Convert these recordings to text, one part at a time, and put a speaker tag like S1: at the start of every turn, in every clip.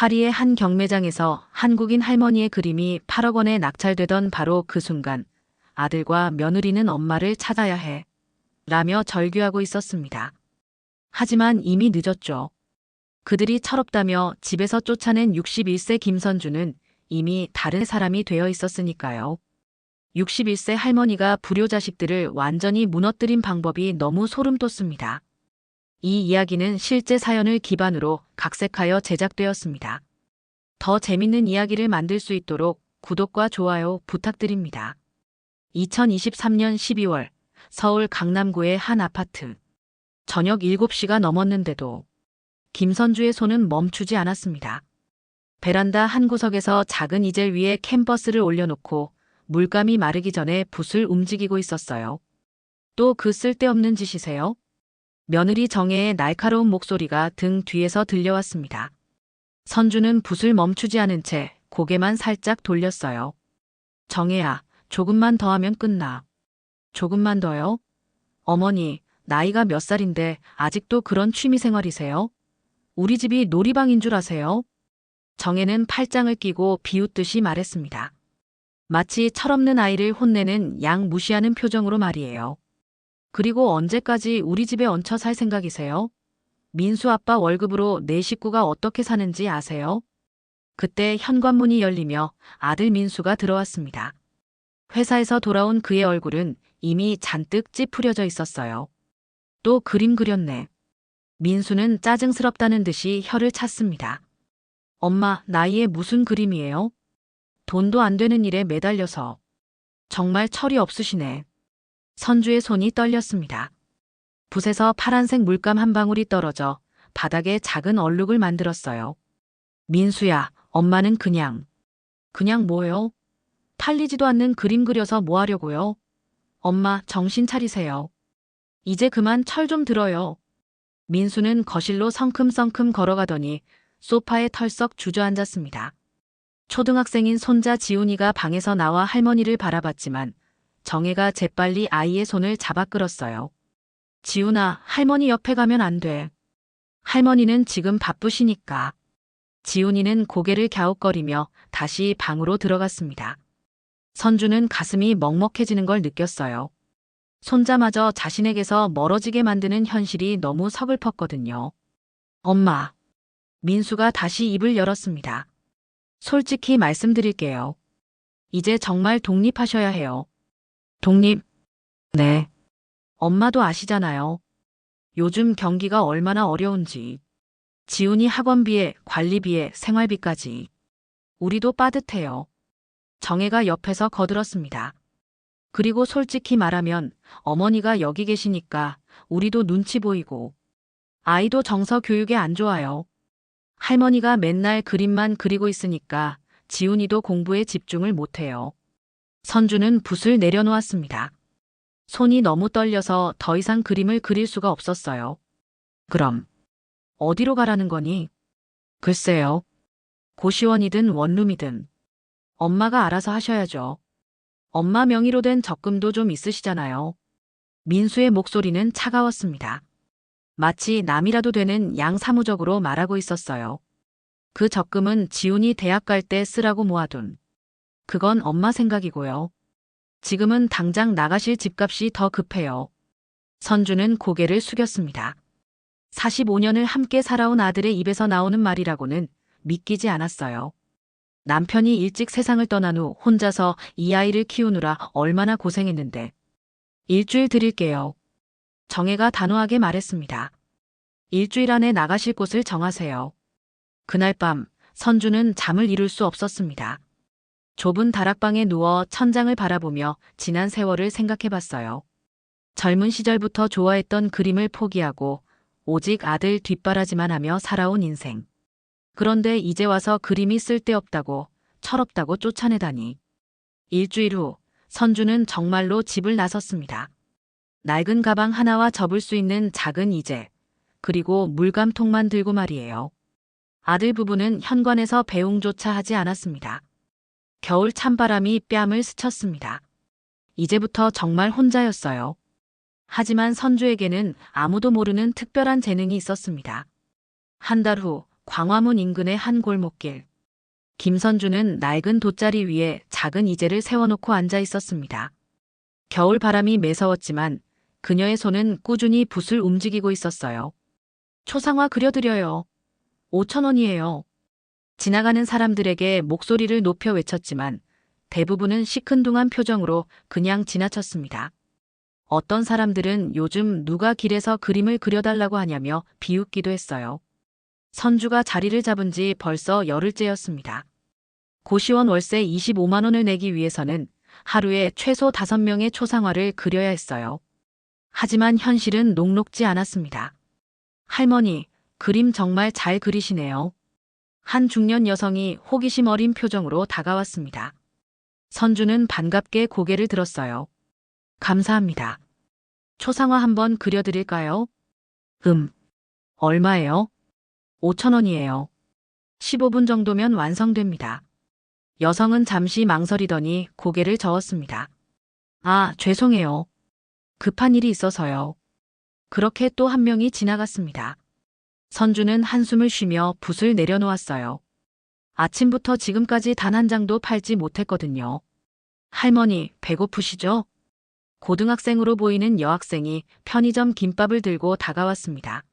S1: 파리의 한 경매장에서 한국인 할머니의 그림이 8억 원에 낙찰되던 바로 그 순간 아들과 며느리는 엄마를 찾아야 해 라며 절규하고 있었습니다. 하지만 이미 늦었죠. 그들이 철없다며 집에서 쫓아낸 61세 김선주는 이미 다른 사람이 되어 있었으니까요. 61세 할머니가 불효 자식들을 완전히 무너뜨린 방법이 너무 소름 돋습니다. 이 이야기는 실제 사연을 기반으로 각색하여 제작되었습니다. 더 재밌는 이야기를 만들 수 있도록 구독과 좋아요 부탁드립니다. 2023년 12월 서울 강남구의 한 아파트. 저녁 7시가 넘었는데도 김선주의 손은 멈추지 않았습니다. 베란다 한 구석에서 작은 이젤 위에 캔버스를 올려놓고 물감이 마르기 전에 붓을 움직이고 있었어요. 또 그 쓸데없는 짓이세요? 며느리 정혜의 날카로운 목소리가 등 뒤에서 들려왔습니다. 선주는 붓을 멈추지 않은 채 고개만 살짝 돌렸어요. 정혜야, 조금만 더 하면 끝나. 조금만 더요? 어머니, 나이가 몇 살인데 아직도 그런 취미생활이세요? 우리 집이 놀이방인 줄 아세요? 정혜는 팔짱을 끼고 비웃듯이 말했습니다. 마치 철없는 아이를 혼내는 양 무시하는 표정으로 말이에요. 그리고 언제까지 우리 집에 얹혀 살 생각이세요? 민수 아빠 월급으로 내 식구가 어떻게 사는지 아세요? 그때 현관문이 열리며 아들 민수가 들어왔습니다. 회사에서 돌아온 그의 얼굴은 이미 잔뜩 찌푸려져 있었어요. 또 그림 그렸네. 민수는 짜증스럽다는 듯이 혀를 찼습니다. 엄마, 나이에 무슨 그림이에요? 돈도 안 되는 일에 매달려서. 정말 철이 없으시네. 선주의 손이 떨렸습니다. 붓에서 파란색 물감 한 방울이 떨어져 바닥에 작은 얼룩을 만들었어요. 민수야, 엄마는 그냥 뭐요? 팔리지도 않는 그림 그려서 뭐 하려고요? 엄마, 정신 차리세요. 이제 그만 철 좀 들어요. 민수는 거실로 성큼성큼 걸어가더니 소파에 털썩 주저앉았습니다. 초등학생인 손자 지훈이가 방에서 나와 할머니를 바라봤지만 정혜가 재빨리 아이의 손을 잡아 끌었어요. 지훈아, 할머니 옆에 가면 안 돼. 할머니는 지금 바쁘시니까. 지훈이는 고개를 갸웃거리며 다시 방으로 들어갔습니다. 선주는 가슴이 먹먹해지는 걸 느꼈어요. 손자마저 자신에게서 멀어지게 만드는 현실이 너무 서글펐거든요. 엄마. 민수가 다시 입을 열었습니다. 솔직히 말씀드릴게요. 이제 정말 독립하셔야 해요. 독립? 네. 엄마도 아시잖아요. 요즘 경기가 얼마나 어려운지. 지훈이 학원비에 관리비에 생활비까지. 우리도 빠듯해요. 정혜가 옆에서 거들었습니다. 그리고 솔직히 말하면 어머니가 여기 계시니까 우리도 눈치 보이고 아이도 정서 교육에 안 좋아요. 할머니가 맨날 그림만 그리고 있으니까 지훈이도 공부에 집중을 못해요. 선주는 붓을 내려놓았습니다. 손이 너무 떨려서 더 이상 그림을 그릴 수가 없었어요. 그럼 어디로 가라는 거니? 글쎄요. 고시원이든 원룸이든 엄마가 알아서 하셔야죠. 엄마 명의로 된 적금도 좀 있으시잖아요. 민수의 목소리는 차가웠습니다. 마치 남이라도 되는 양 사무적으로 말하고 있었어요. 그 적금은 지훈이 대학 갈 때 쓰라고 모아둔. 그건 엄마 생각이고요. 지금은 당장 나가실 집값이 더 급해요. 선주는 고개를 숙였습니다. 45년을 함께 살아온 아들의 입에서 나오는 말이라고는 믿기지 않았어요. 남편이 일찍 세상을 떠난 후 혼자서 이 아이를 키우느라 얼마나 고생했는데. 일주일 드릴게요. 정혜가 단호하게 말했습니다. 일주일 안에 나가실 곳을 정하세요. 그날 밤 선주는 잠을 이룰 수 없었습니다. 좁은 다락방에 누워 천장을 바라보며 지난 세월을 생각해봤어요. 젊은 시절부터 좋아했던 그림을 포기하고 오직 아들 뒷바라지만 하며 살아온 인생. 그런데 이제 와서 그림이 쓸데없다고 철없다고 쫓아내다니. 일주일 후 선주는 정말로 집을 나섰습니다. 낡은 가방 하나와 접을 수 있는 작은 이제, 그리고 물감통만 들고 말이에요. 아들 부부는 현관에서 배웅조차 하지 않았습니다. 겨울 찬바람이 뺨을 스쳤습니다. 이제부터 정말 혼자였어요. 하지만 선주에게는 아무도 모르는 특별한 재능이 있었습니다. 한 달 후 광화문 인근의 한 골목길. 김선주는 낡은 돗자리 위에 작은 이재를 세워놓고 앉아 있었습니다. 겨울 바람이 매서웠지만 그녀의 손은 꾸준히 붓을 움직이고 있었어요. 초상화 그려드려요. 5,000원이에요. 지나가는 사람들에게 목소리를 높여 외쳤지만 대부분은 시큰둥한 표정으로 그냥 지나쳤습니다. 어떤 사람들은 요즘 누가 길에서 그림을 그려달라고 하냐며 비웃기도 했어요. 선주가 자리를 잡은 지 벌써 열흘째였습니다. 고시원 월세 25만 원을 내기 위해서는 하루에 최소 5명의 초상화를 그려야 했어요. 하지만 현실은 녹록지 않았습니다. 할머니, 그림 정말 잘 그리시네요. 한 중년 여성이 호기심 어린 표정으로 다가왔습니다. 선주는 반갑게 고개를 들었어요. 감사합니다. 초상화 한번 그려드릴까요? 얼마예요? 5,000원이에요. 15분 정도면 완성됩니다. 여성은 잠시 망설이더니 고개를 저었습니다. 아, 죄송해요. 급한 일이 있어서요. 그렇게 또 한 명이 지나갔습니다. 선주는 한숨을 쉬며 붓을 내려놓았어요. 아침부터 지금까지 단 한 장도 팔지 못했거든요. 할머니, 배고프시죠? 고등학생으로 보이는 여학생이 편의점 김밥을 들고 다가왔습니다.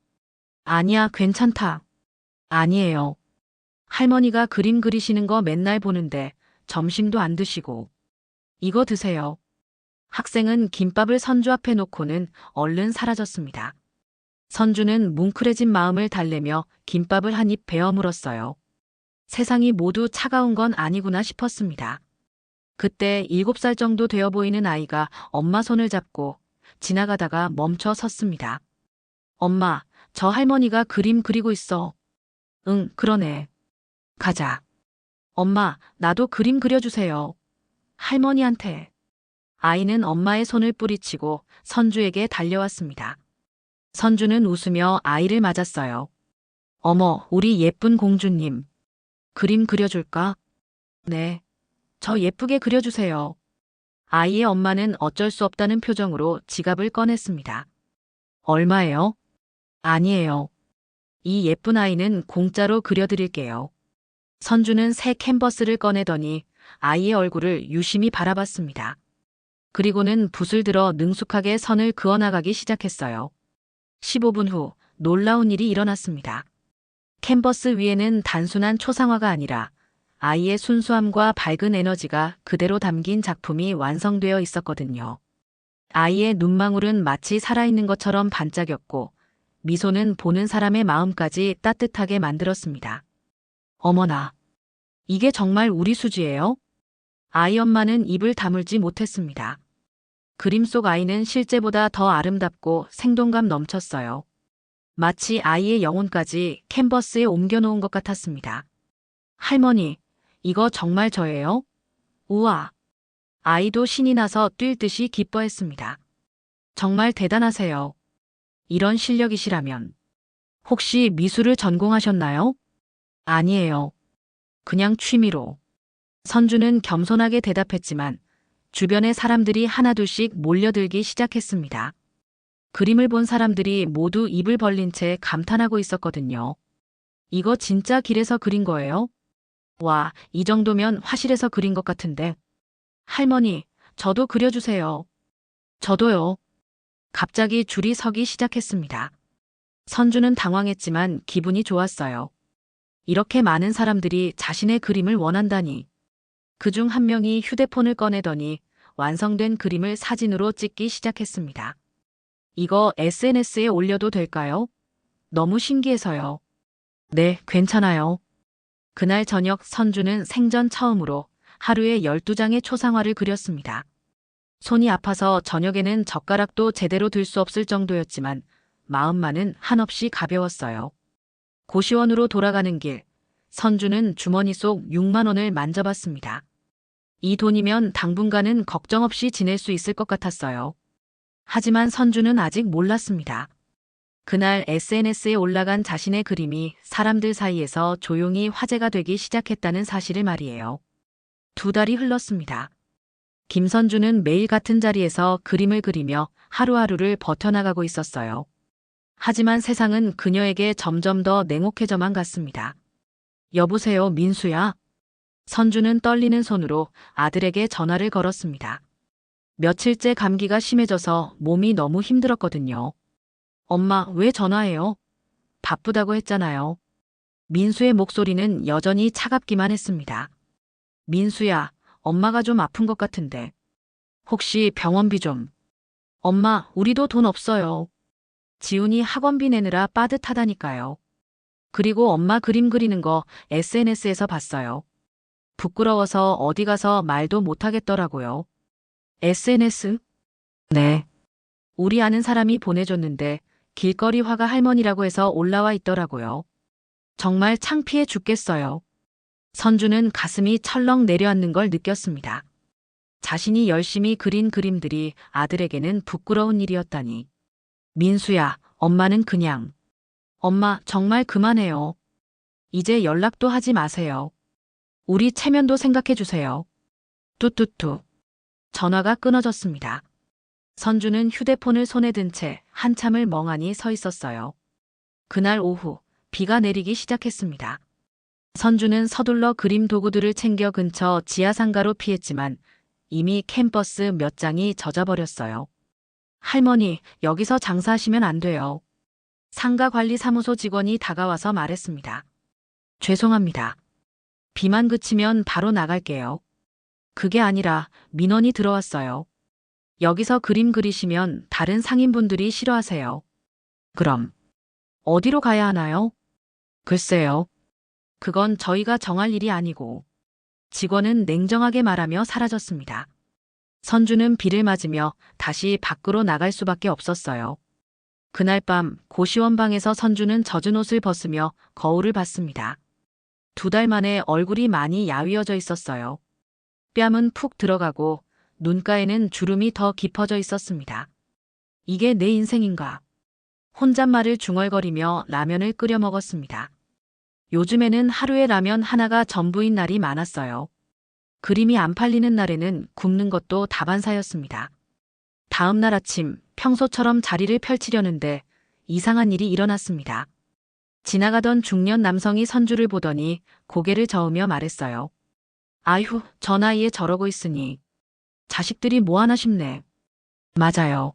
S1: 아니야, 괜찮다. 아니에요. 할머니가 그림 그리시는 거 맨날 보는데 점심도 안 드시고. 이거 드세요. 학생은 김밥을 선주 앞에 놓고는 얼른 사라졌습니다. 선주는 뭉클해진 마음을 달래며 김밥을 한 입 베어 물었어요. 세상이 모두 차가운 건 아니구나 싶었습니다. 그때 7살 정도 되어 보이는 아이가 엄마 손을 잡고 지나가다가 멈춰 섰습니다. 엄마, 저 할머니가 그림 그리고 있어. 응, 그러네. 가자. 엄마, 나도 그림 그려주세요. 할머니한테. 아이는 엄마의 손을 뿌리치고 선주에게 달려왔습니다. 선주는 웃으며 아이를 맞았어요. 어머, 우리 예쁜 공주님. 그림 그려줄까? 네. 저 예쁘게 그려주세요. 아이의 엄마는 어쩔 수 없다는 표정으로 지갑을 꺼냈습니다. 얼마예요? 아니에요. 이 예쁜 아이는 공짜로 그려드릴게요. 선주는 새 캔버스를 꺼내더니 아이의 얼굴을 유심히 바라봤습니다. 그리고는 붓을 들어 능숙하게 선을 그어나가기 시작했어요. 15분 후 놀라운 일이 일어났습니다. 캔버스 위에는 단순한 초상화가 아니라 아이의 순수함과 밝은 에너지가 그대로 담긴 작품이 완성되어 있었거든요. 아이의 눈망울은 마치 살아있는 것처럼 반짝였고 미소는 보는 사람의 마음까지 따뜻하게 만들었습니다. 어머나, 이게 정말 우리 수지예요? 아이 엄마는 입을 다물지 못했습니다. 그림 속 아이는 실제보다 더 아름답고 생동감 넘쳤어요. 마치 아이의 영혼까지 캔버스에 옮겨놓은 것 같았습니다. 할머니, 이거 정말 저예요? 우와! 아이도 신이 나서 뛸 듯이 기뻐했습니다. 정말 대단하세요. 이런 실력이시라면. 혹시 미술을 전공하셨나요? 아니에요. 그냥 취미로. 선주는 겸손하게 대답했지만 주변의 사람들이 하나둘씩 몰려들기 시작했습니다. 그림을 본 사람들이 모두 입을 벌린 채 감탄하고 있었거든요. 이거 진짜 길에서 그린 거예요? 와, 이 정도면 화실에서 그린 것 같은데. 할머니, 저도 그려주세요. 저도요. 갑자기 줄이 서기 시작했습니다. 선주는 당황했지만 기분이 좋았어요. 이렇게 많은 사람들이 자신의 그림을 원한다니. 그중 한 명이 휴대폰을 꺼내더니 완성된 그림을 사진으로 찍기 시작했습니다. 이거 SNS에 올려도 될까요? 너무 신기해서요. 네, 괜찮아요. 그날 저녁 선주는 생전 처음으로 하루에 12장의 초상화를 그렸습니다. 손이 아파서 저녁에는 젓가락도 제대로 들 수 없을 정도였지만 마음만은 한없이 가벼웠어요. 고시원으로 돌아가는 길, 선주는 주머니 속 6만 원을 만져봤습니다. 이 돈이면 당분간은 걱정 없이 지낼 수 있을 것 같았어요. 하지만 선주는 아직 몰랐습니다. 그날 SNS에 올라간 자신의 그림이 사람들 사이에서 조용히 화제가 되기 시작했다는 사실을 말이에요. 2달이 흘렀습니다. 김선주는 매일 같은 자리에서 그림을 그리며 하루하루를 버텨나가고 있었어요. 하지만 세상은 그녀에게 점점 더 냉혹해져만 갔습니다. 여보세요, 민수야. 선주는 떨리는 손으로 아들에게 전화를 걸었습니다. 며칠째 감기가 심해져서 몸이 너무 힘들었거든요. 엄마, 왜 전화해요? 바쁘다고 했잖아요. 민수의 목소리는 여전히 차갑기만 했습니다. 민수야, 엄마가 좀 아픈 것 같은데. 혹시 병원비 좀. 엄마, 우리도 돈 없어요. 지훈이 학원비 내느라 빠듯하다니까요. 그리고 엄마 그림 그리는 거 SNS에서 봤어요. 부끄러워서 어디 가서 말도 못하겠더라고요. SNS? 네. 우리 아는 사람이 보내줬는데 길거리 화가 할머니라고 해서 올라와 있더라고요. 정말 창피해 죽겠어요. 선주는 가슴이 철렁 내려앉는 걸 느꼈습니다. 자신이 열심히 그린 그림들이 아들에게는 부끄러운 일이었다니. 민수야, 엄마는 그냥. 엄마, 정말 그만해요. 이제 연락도 하지 마세요. 우리 체면도 생각해 주세요. 뚜뚜뚜. 전화가 끊어졌습니다. 선주는 휴대폰을 손에 든 채 한참을 멍하니 서 있었어요. 그날 오후, 비가 내리기 시작했습니다. 선주는 서둘러 그림 도구들을 챙겨 근처 지하상가로 피했지만 이미 캔버스 몇 장이 젖어버렸어요. 할머니, 여기서 장사하시면 안 돼요. 상가관리사무소 직원이 다가와서 말했습니다. 죄송합니다. 비만 그치면 바로 나갈게요. 그게 아니라 민원이 들어왔어요. 여기서 그림 그리시면 다른 상인분들이 싫어하세요. 그럼 어디로 가야 하나요? 글쎄요. 그건 저희가 정할 일이 아니고. 직원은 냉정하게 말하며 사라졌습니다. 선주는 비를 맞으며 다시 밖으로 나갈 수밖에 없었어요. 그날 밤 고시원 방에서 선주는 젖은 옷을 벗으며 거울을 봤습니다. 2달 만에 얼굴이 많이 야위어져 있었어요. 뺨은 푹 들어가고 눈가에는 주름이 더 깊어져 있었습니다. 이게 내 인생인가? 혼잣말을 중얼거리며 라면을 끓여 먹었습니다. 요즘에는 하루에 라면 하나가 전부인 날이 많았어요. 그림이 안 팔리는 날에는 굶는 것도 다반사였습니다. 다음 날 아침 평소처럼 자리를 펼치려는데 이상한 일이 일어났습니다. 지나가던 중년 남성이 선주를 보더니 고개를 저으며 말했어요. 아휴, 저 나이에 저러고 있으니. 자식들이 뭐 하나 싶네. 맞아요.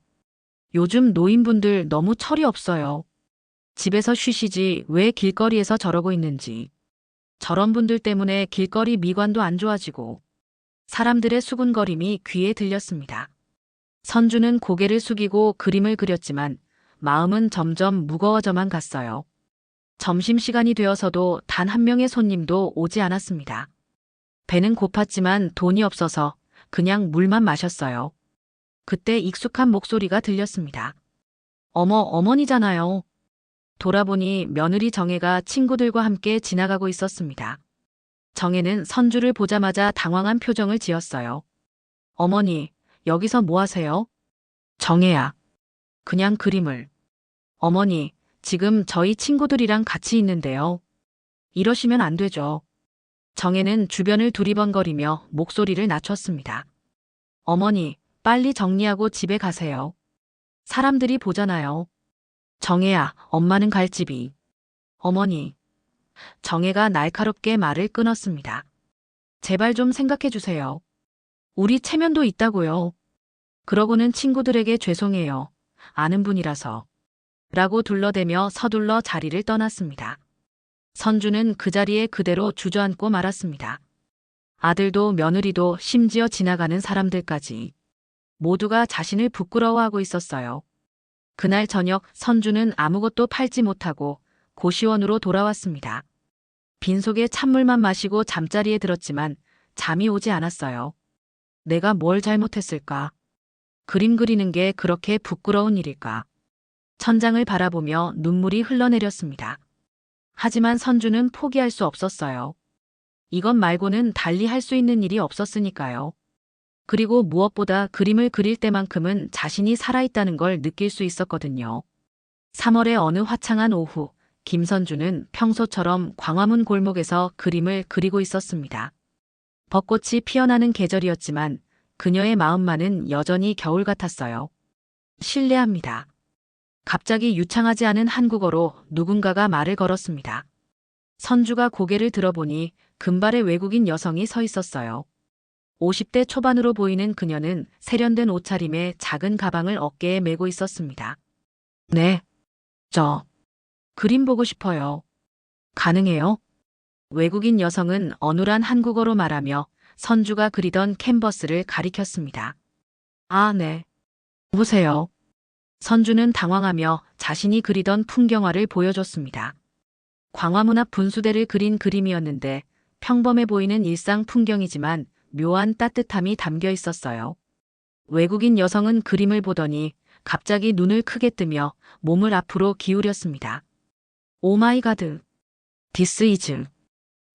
S1: 요즘 노인분들 너무 철이 없어요. 집에서 쉬시지 왜 길거리에서 저러고 있는지. 저런 분들 때문에 길거리 미관도 안 좋아지고 사람들의 수군거림이 귀에 들렸습니다. 선주는 고개를 숙이고 그림을 그렸지만 마음은 점점 무거워져만 갔어요. 점심시간이 되어서도 단 한 명의 손님도 오지 않았습니다. 배는 고팠지만 돈이 없어서 그냥 물만 마셨어요. 그때 익숙한 목소리가 들렸습니다. 어머, 어머니잖아요. 돌아보니 며느리 정혜가 친구들과 함께 지나가고 있었습니다. 정혜는 선주를 보자마자 당황한 표정을 지었어요. 어머니, 여기서 뭐 하세요? 정혜야. 그냥 그림을. 어머니, 지금 저희 친구들이랑 같이 있는데요. 이러시면 안 되죠. 정혜는 주변을 두리번거리며 목소리를 낮췄습니다. 어머니, 빨리 정리하고 집에 가세요. 사람들이 보잖아요. 정혜야, 엄마는 갈 집이. 어머니. 정혜가 날카롭게 말을 끊었습니다. 제발 좀 생각해 주세요. 우리 체면도 있다고요. 그러고는 친구들에게 죄송해요. 아는 분이라서. 라고 둘러대며 서둘러 자리를 떠났습니다. 선주는 그 자리에 그대로 주저앉고 말았습니다. 아들도 며느리도 심지어 지나가는 사람들까지 모두가 자신을 부끄러워하고 있었어요. 그날 저녁 선주는 아무것도 팔지 못하고 고시원으로 돌아왔습니다. 빈속에 찬물만 마시고 잠자리에 들었지만 잠이 오지 않았어요. 내가 뭘 잘못했을까? 그림 그리는 게 그렇게 부끄러운 일일까? 천장을 바라보며 눈물이 흘러내렸습니다. 하지만 선주는 포기할 수 없었어요. 이것 말고는 달리 할 수 있는 일이 없었으니까요. 그리고 무엇보다 그림을 그릴 때만큼은 자신이 살아있다는 걸 느낄 수 있었거든요. 3월의 어느 화창한 오후, 김선주는 평소처럼 광화문 골목에서 그림을 그리고 있었습니다. 벚꽃이 피어나는 계절이었지만 그녀의 마음만은 여전히 겨울 같았어요. 실례합니다. 갑자기 유창하지 않은 한국어로 누군가가 말을 걸었습니다. 선주가 고개를 들어보니 금발의 외국인 여성이 서 있었어요. 50대 초반으로 보이는 그녀는 세련된 옷차림에 작은 가방을 어깨에 메고 있었습니다. 네, 저 그림 보고 싶어요. 가능해요? 외국인 여성은 어눌한 한국어로 말하며 선주가 그리던 캔버스를 가리켰습니다. 아, 네. 보세요. 선주는 당황하며 자신이 그리던 풍경화를 보여줬습니다. 광화문 앞 분수대를 그린 그림이었는데 평범해 보이는 일상 풍경이지만 묘한 따뜻함이 담겨 있었어요. 외국인 여성은 그림을 보더니 갑자기 눈을 크게 뜨며 몸을 앞으로 기울였습니다. 오 마이 가드. 디스 이즈.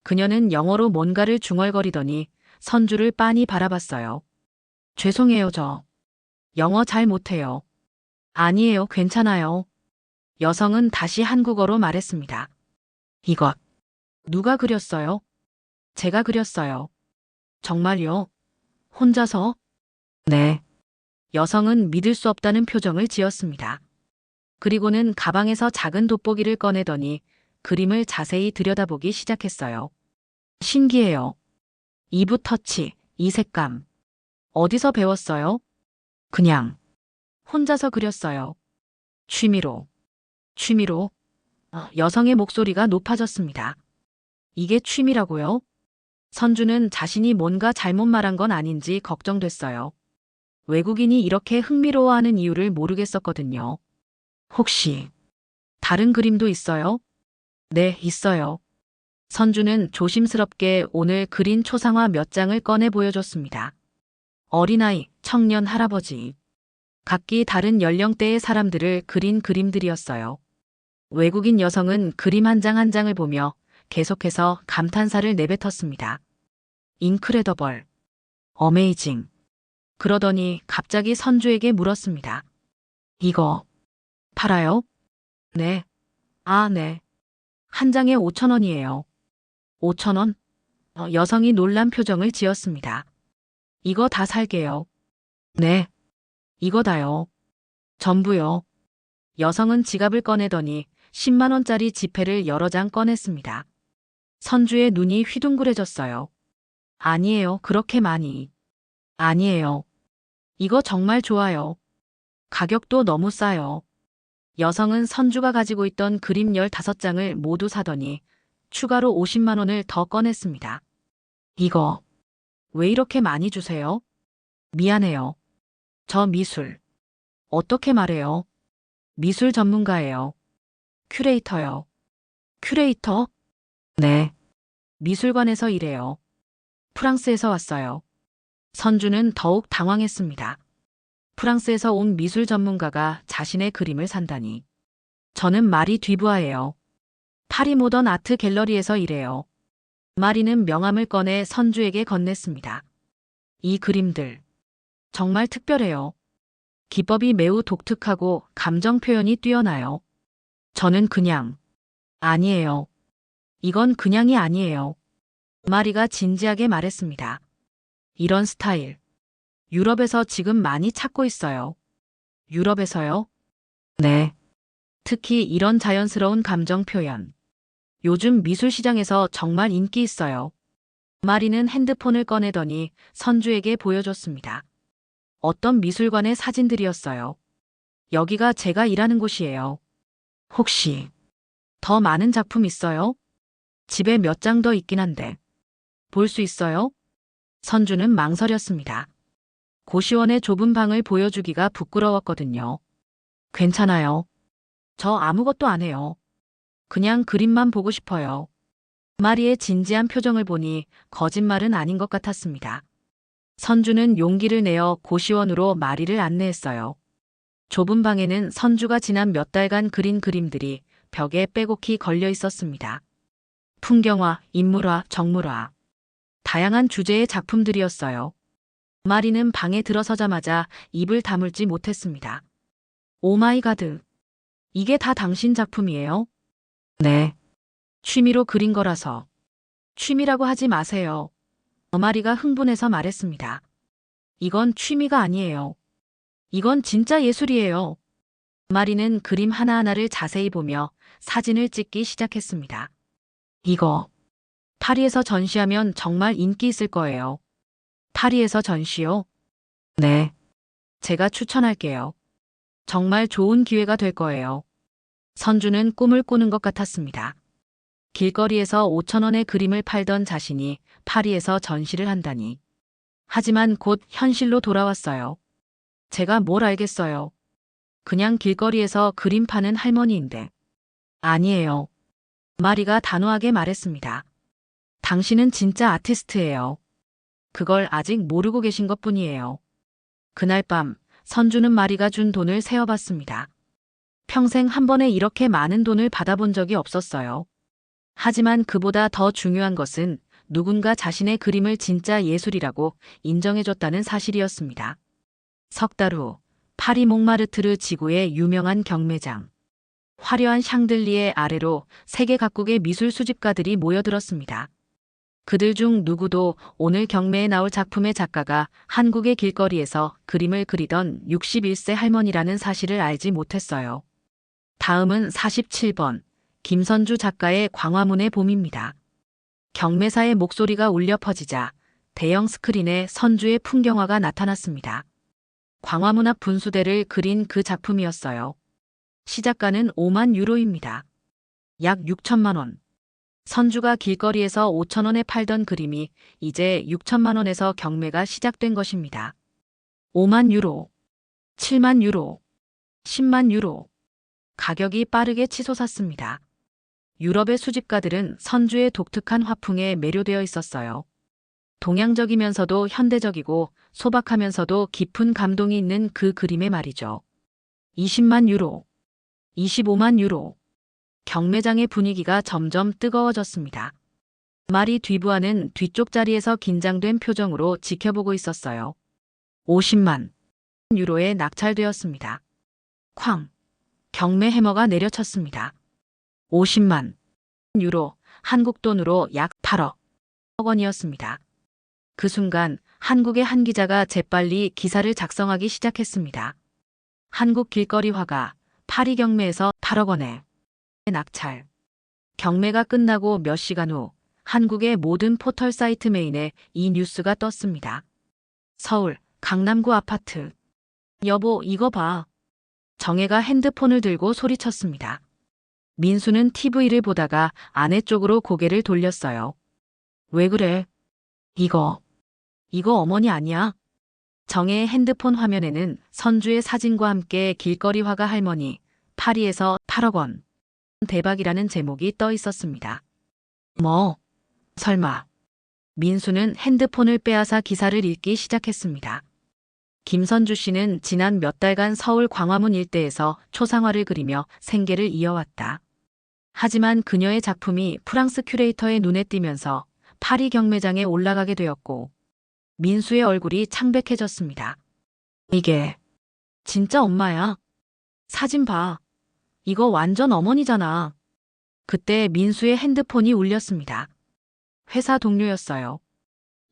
S1: 그녀는 영어로 뭔가를 중얼거리더니 선주를 빤히 바라봤어요. 죄송해요, 저. 영어 잘 못해요. 아니에요, 괜찮아요. 여성은 다시 한국어로 말했습니다. 이것. 누가 그렸어요? 제가 그렸어요. 정말요? 혼자서? 네. 여성은 믿을 수 없다는 표정을 지었습니다. 그리고는 가방에서 작은 돋보기를 꺼내더니 그림을 자세히 들여다보기 시작했어요. 신기해요. 이브 터치, 이 색감. 어디서 배웠어요? 그냥. 혼자서 그렸어요. 취미로. 취미로. 여성의 목소리가 높아졌습니다. 이게 취미라고요? 선주는 자신이 뭔가 잘못 말한 건 아닌지 걱정됐어요. 외국인이 이렇게 흥미로워하는 이유를 모르겠었거든요. 혹시 다른 그림도 있어요? 네, 있어요. 선주는 조심스럽게 오늘 그린 초상화 몇 장을 꺼내 보여줬습니다. 어린아이, 청년, 할아버지. 각기 다른 연령대의 사람들을 그린 그림들이었어요. 외국인 여성은 그림 한 장 한 장을 보며 계속해서 감탄사를 내뱉었습니다. 인크레더벌. 어메이징. 그러더니 갑자기 선주에게 물었습니다. 이거 팔아요? 네. 아, 네. 한 장에 5,000원이에요. 5,000원? 여성이 놀란 표정을 지었습니다. 이거 다 살게요. 네. 이거 다요. 전부요. 여성은 지갑을 꺼내더니 10만 원짜리 지폐를 여러 장 꺼냈습니다. 선주의 눈이 휘둥그레졌어요. 아니에요, 그렇게 많이. 아니에요. 이거 정말 좋아요. 가격도 너무 싸요. 여성은 선주가 가지고 있던 그림 15장을 모두 사더니 추가로 50만 원을 더 꺼냈습니다. 이거 왜 이렇게 많이 주세요? 미안해요. 저 미술. 어떻게 말해요? 미술 전문가예요. 큐레이터요. 큐레이터? 네. 미술관에서 일해요. 프랑스에서 왔어요. 선주는 더욱 당황했습니다. 프랑스에서 온 미술 전문가가 자신의 그림을 산다니. 저는 마리 뒤부아예요. 파리 모던 아트 갤러리에서 일해요. 마리는 명함을 꺼내 선주에게 건넸습니다. 이 그림들 정말 특별해요. 기법이 매우 독특하고 감정 표현이 뛰어나요. 저는 그냥 아니에요. 이건 그냥이 아니에요. 마리가 진지하게 말했습니다. 이런 스타일 유럽에서 지금 많이 찾고 있어요. 유럽에서요? 네. 특히 이런 자연스러운 감정 표현. 요즘 미술 시장에서 정말 인기 있어요. 마리는 핸드폰을 꺼내더니 선주에게 보여줬습니다. 어떤 미술관의 사진들이었어요. 여기가 제가 일하는 곳이에요. 혹시 더 많은 작품 있어요? 집에 몇 장 더 있긴 한데. 볼 수 있어요? 선주는 망설였습니다. 고시원의 좁은 방을 보여주기가 부끄러웠거든요. 괜찮아요. 저 아무것도 안 해요. 그냥 그림만 보고 싶어요. 마리의 진지한 표정을 보니 거짓말은 아닌 것 같았습니다. 선주는 용기를 내어 고시원으로 마리를 안내했어요. 좁은 방에는 선주가 지난 몇 달간 그린 그림들이 벽에 빼곡히 걸려 있었습니다. 풍경화, 인물화, 정물화. 다양한 주제의 작품들이었어요. 마리는 방에 들어서자마자 입을 다물지 못했습니다. 오 마이 가드. 이게 다 당신 작품이에요? 네. 취미로 그린 거라서. 취미라고 하지 마세요. 마리가 흥분해서 말했습니다. 이건 취미가 아니에요. 이건 진짜 예술이에요. 마리는 그림 하나하나를 자세히 보며 사진을 찍기 시작했습니다. 이거 파리에서 전시하면 정말 인기 있을 거예요. 파리에서 전시요? 네. 제가 추천할게요. 정말 좋은 기회가 될 거예요. 선주는 꿈을 꾸는 것 같았습니다. 길거리에서 5천 원의 그림을 팔던 자신이 파리에서 전시를 한다니. 하지만 곧 현실로 돌아왔어요. 제가 뭘 알겠어요. 그냥 길거리에서 그림 파는 할머니인데. 아니에요. 마리가 단호하게 말했습니다. 당신은 진짜 아티스트예요. 그걸 아직 모르고 계신 것뿐이에요. 그날 밤 선주는 마리가 준 돈을 세어봤습니다. 평생 한 번에 이렇게 많은 돈을 받아본 적이 없었어요. 하지만 그보다 더 중요한 것은 누군가 자신의 그림을 진짜 예술이라고 인정해줬다는 사실이었습니다. 석 달 후 파리 몽마르트르 지구의 유명한 경매장. 화려한 샹들리에 아래로 세계 각국의 미술 수집가들이 모여들었습니다. 그들 중 누구도 오늘 경매에 나올 작품의 작가가 한국의 길거리에서 그림을 그리던 61세 할머니라는 사실을 알지 못했어요. 다음은 47번 김선주 작가의 광화문의 봄입니다. 경매사의 목소리가 울려 퍼지자 대형 스크린에 선주의 풍경화가 나타났습니다. 광화문 앞 분수대를 그린 그 작품이었어요. 시작가는 5만 유로입니다. 약 6천만 원. 선주가 길거리에서 5천 원에 팔던 그림이 이제 6천만 원에서 경매가 시작된 것입니다. 5만 유로, 7만 유로, 10만 유로. 가격이 빠르게 치솟았습니다. 유럽의 수집가들은 선주의 독특한 화풍에 매료되어 있었어요. 동양적이면서도 현대적이고 소박하면서도 깊은 감동이 있는 그 그림의 말이죠. 20만 유로, 25만 유로. 경매장의 분위기가 점점 뜨거워졌습니다. 마리 뒤부하는 뒤쪽 자리에서 긴장된 표정으로 지켜보고 있었어요. 50만 유로에 낙찰되었습니다. 쾅! 경매 해머가 내려쳤습니다. 50만 유로, 한국 돈으로 약 8억 원이었습니다. 그 순간 한국의 한 기자가 재빨리 기사를 작성하기 시작했습니다. 한국 길거리 화가 파리 경매에서 8억 원에 낙찰. 경매가 끝나고 몇 시간 후 한국의 모든 포털 사이트 메인에 이 뉴스가 떴습니다. 서울 강남구 아파트. 여보, 이거 봐. 정혜가 핸드폰을 들고 소리쳤습니다. 민수는 TV를 보다가 아내 쪽으로 고개를 돌렸어요. 왜 그래? 이거 어머니 아니야? 정혜의 핸드폰 화면에는 선주의 사진과 함께 길거리 화가 할머니, 파리에서 8억 원. 대박이라는 제목이 떠 있었습니다. 뭐? 설마. 민수는 핸드폰을 빼앗아 기사를 읽기 시작했습니다. 김선주 씨는 지난 몇 달간 서울 광화문 일대에서 초상화를 그리며 생계를 이어왔다. 하지만 그녀의 작품이 프랑스 큐레이터의 눈에 띄면서 파리 경매장에 올라가게 되었고 민수의 얼굴이 창백해졌습니다. 이게 진짜 엄마야? 사진 봐. 이거 완전 어머니잖아. 그때 민수의 핸드폰이 울렸습니다. 회사 동료였어요.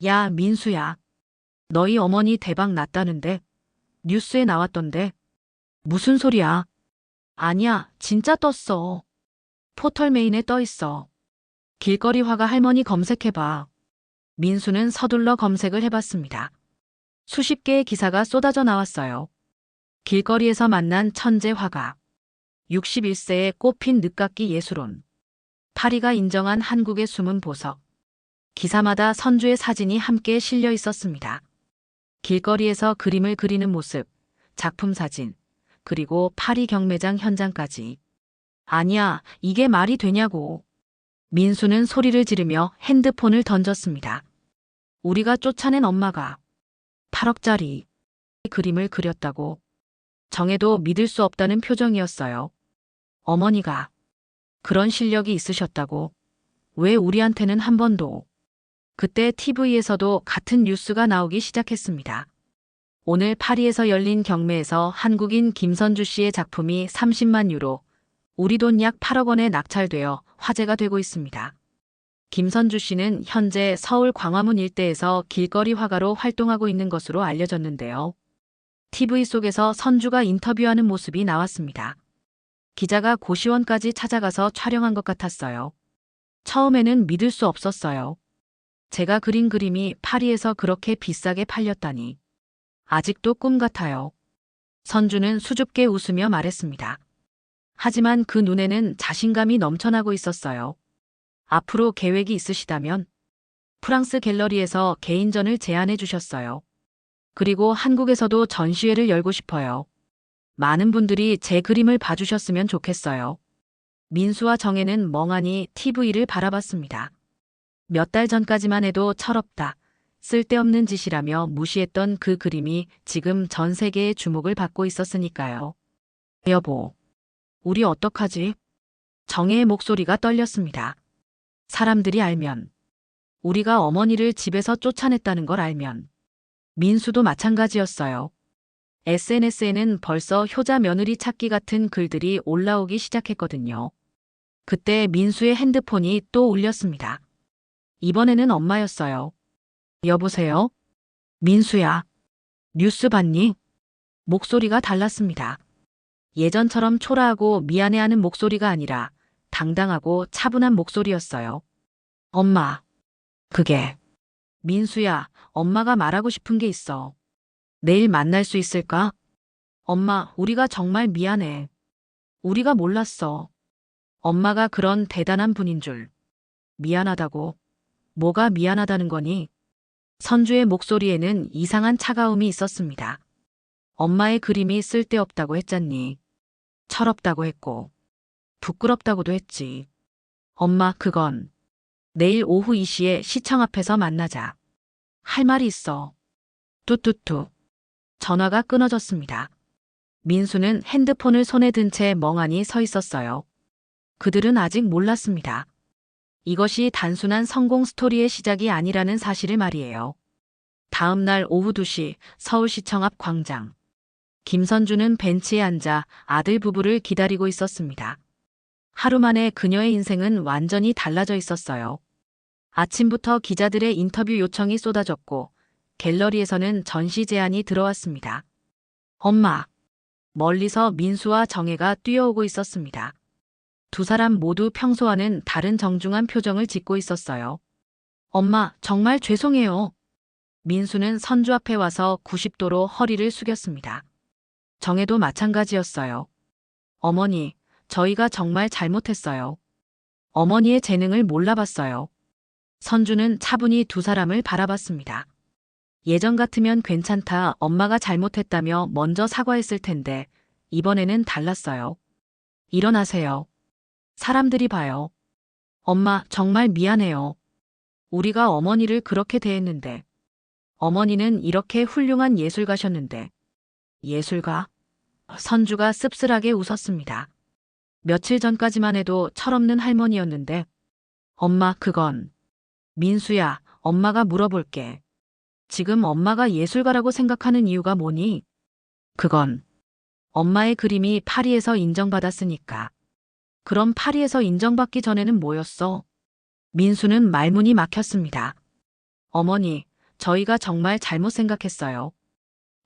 S1: 야, 민수야. 너희 어머니 대박 났다는데? 뉴스에 나왔던데? 무슨 소리야? 아니야, 진짜 떴어. 포털 메인에 떠 있어. 길거리 화가 할머니 검색해봐. 민수는 서둘러 검색을 해봤습니다. 수십 개의 기사가 쏟아져 나왔어요. 길거리에서 만난 천재 화가. 61세에 꽃핀 늦깎이 예술온. 파리가 인정한 한국의 숨은 보석. 기사마다 선주의 사진이 함께 실려 있었습니다. 길거리에서 그림을 그리는 모습, 작품 사진, 그리고 파리 경매장 현장까지. 아니야, 이게 말이 되냐고. 민수는 소리를 지르며 핸드폰을 던졌습니다. 우리가 쫓아낸 엄마가 8억짜리 그림을 그렸다고. 정혜도 믿을 수 없다는 표정이었어요. 어머니가 그런 실력이 있으셨다고. 왜 우리한테는 한 번도. 그때 TV에서도 같은 뉴스가 나오기 시작했습니다. 오늘 파리에서 열린 경매에서 한국인 김선주 씨의 작품이 30만 유로, 우리 돈 약 8억 원에 낙찰되어 화제가 되고 있습니다. 김선주 씨는 현재 서울 광화문 일대에서 길거리 화가로 활동하고 있는 것으로 알려졌는데요. TV 속에서 선주가 인터뷰하는 모습이 나왔습니다. 기자가 고시원까지 찾아가서 촬영한 것 같았어요. 처음에는 믿을 수 없었어요. 제가 그린 그림이 파리에서 그렇게 비싸게 팔렸다니. 아직도 꿈 같아요. 선주는 수줍게 웃으며 말했습니다. 하지만 그 눈에는 자신감이 넘쳐나고 있었어요. 앞으로 계획이 있으시다면 프랑스 갤러리에서 개인전을 제안해 주셨어요. 그리고 한국에서도 전시회를 열고 싶어요. 많은 분들이 제 그림을 봐주셨으면 좋겠어요. 민수와 정혜는 멍하니 TV를 바라봤습니다. 몇 달 전까지만 해도 철없다, 쓸데없는 짓이라며 무시했던 그 그림이 지금 전 세계의 주목을 받고 있었으니까요. 여보, 우리 어떡하지? 정혜의 목소리가 떨렸습니다. 사람들이 알면, 우리가 어머니를 집에서 쫓아냈다는 걸 알면. 민수도 마찬가지였어요. SNS에는 벌써 효자 며느리 찾기 같은 글들이 올라오기 시작했거든요. 그때 민수의 핸드폰이 또 울렸습니다. 이번에는 엄마였어요. 여보세요? 민수야. 뉴스 봤니? 목소리가 달랐습니다. 예전처럼 초라하고 미안해하는 목소리가 아니라 당당하고 차분한 목소리였어요. 엄마. 그게. 민수야, 엄마가 말하고 싶은 게 있어. 내일 만날 수 있을까? 엄마, 우리가 정말 미안해. 우리가 몰랐어. 엄마가 그런 대단한 분인 줄. 미안하다고. 뭐가 미안하다는 거니? 선주의 목소리에는 이상한 차가움이 있었습니다. 엄마의 그림이 쓸데없다고 했잖니. 철없다고 했고. 부끄럽다고도 했지. 엄마, 그건. 내일 오후 2시에 시청 앞에서 만나자. 할 말이 있어. 뚜뚜뚜. 전화가 끊어졌습니다. 민수는 핸드폰을 손에 든 채 멍하니 서 있었어요. 그들은 아직 몰랐습니다. 이것이 단순한 성공 스토리의 시작이 아니라는 사실을 말이에요. 다음 날 오후 2시 서울시청 앞 광장. 김선주는 벤치에 앉아 아들 부부를 기다리고 있었습니다. 하루 만에 그녀의 인생은 완전히 달라져 있었어요. 아침부터 기자들의 인터뷰 요청이 쏟아졌고 갤러리에서는 전시 제안이 들어왔습니다. 엄마. 멀리서 민수와 정혜가 뛰어오고 있었습니다. 두 사람 모두 평소와는 다른 정중한 표정을 짓고 있었어요. 엄마, 정말 죄송해요. 민수는 선주 앞에 와서 90도로 허리를 숙였습니다. 정혜도 마찬가지였어요. 어머니, 저희가 정말 잘못했어요. 어머니의 재능을 몰라봤어요. 선주는 차분히 두 사람을 바라봤습니다. 예전 같으면 괜찮다, 엄마가 잘못했다며 먼저 사과했을 텐데 이번에는 달랐어요. 일어나세요. 사람들이 봐요. 엄마, 정말 미안해요. 우리가 어머니를 그렇게 대했는데. 어머니는 이렇게 훌륭한 예술가셨는데. 예술가? 선주가 씁쓸하게 웃었습니다. 며칠 전까지만 해도 철없는 할머니였는데. 엄마, 그건. 민수야, 엄마가 물어볼게. 지금 엄마가 예술가라고 생각하는 이유가 뭐니? 그건. 엄마의 그림이 파리에서 인정받았으니까. 그럼 파리에서 인정받기 전에는 뭐였어? 민수는 말문이 막혔습니다. 어머니, 저희가 정말 잘못 생각했어요.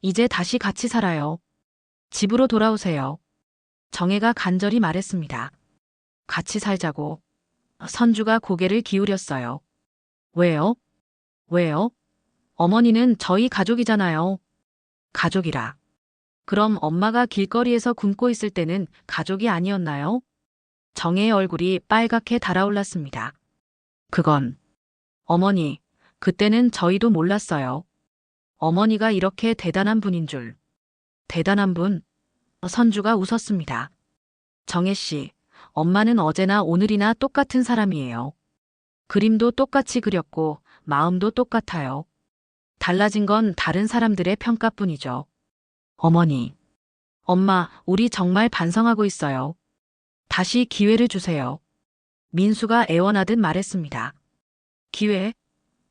S1: 이제 다시 같이 살아요. 집으로 돌아오세요. 정혜가 간절히 말했습니다. 같이 살자고. 선주가 고개를 기울였어요. 왜요? 왜요? 어머니는 저희 가족이잖아요. 가족이라. 그럼 엄마가 길거리에서 굶고 있을 때는 가족이 아니었나요? 정혜의 얼굴이 빨갛게 달아올랐습니다. 그건. 어머니, 그때는 저희도 몰랐어요. 어머니가 이렇게 대단한 분인 줄. 대단한 분? 선주가 웃었습니다. 정혜 씨, 엄마는 어제나 오늘이나 똑같은 사람이에요. 그림도 똑같이 그렸고 마음도 똑같아요. 달라진 건 다른 사람들의 평가뿐이죠. 어머니. 엄마, 우리 정말 반성하고 있어요. 다시 기회를 주세요. 민수가 애원하듯 말했습니다. 기회?